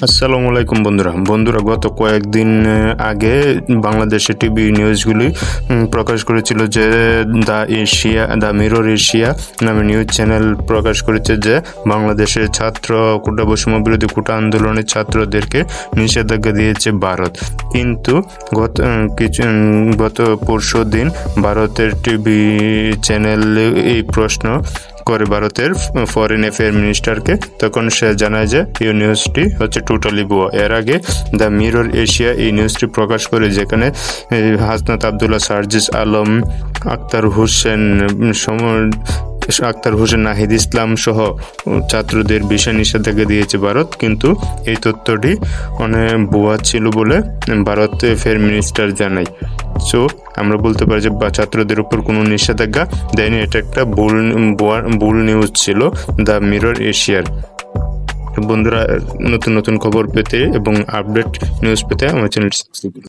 আসসালামু আলাইকুম বন্ধুরা গত কয়েকদিন আগে বাংলাদেশে টিভি নিউজগুলি প্রকাশ করেছিল যে দ্য মিরর এশিয়া নামে নিউজ চ্যানেল প্রকাশ করেছে যে বাংলাদেশের ছাত্র কোটা বৈষম্য বিরোধী কোটা আন্দোলনের ছাত্রদেরকে নিষেধাজ্ঞা দিয়েছে ভারত। কিন্তু গত পরশু দিন ভারতের টিভি চ্যানেল এই প্রশ্ন করে ভারতের ফরেন অ্যাফেয়ার মিনিস্টারকে, তখন সে জানায় যে এই নিউজটি হচ্ছে টোটালি ভুয়া। এর আগে দ্য মিরর এশিয়া এই নিউজটি প্রকাশ করে, যেখানে হাসনাত আবদুল্লাহ, সার্জিস আলম, আক্তার হোসেন, নাহিদ ইসলাম সহ ছাত্রদের ভিসা নিষেধাজ্ঞা দিয়েছে ভারত। কিন্তু এই তথ্যটি অনেক ভুয়া ছিল বলে ভারত অ্যাফেয়ার মিনিস্টার জানায়। সো আমরা বলতে পারি যে ছাত্রদের উপর কোনো নিষেধাজ্ঞা দেয়নি। এটা একটা ভুল নিউজ ছিল দ্য মিরর এশিয়ার। বন্ধুরা, নতুন নতুন খবর পেতে এবং আপডেট নিউজ পেতে আমার চ্যানেলটি সাবস্ক্রাইব করুন।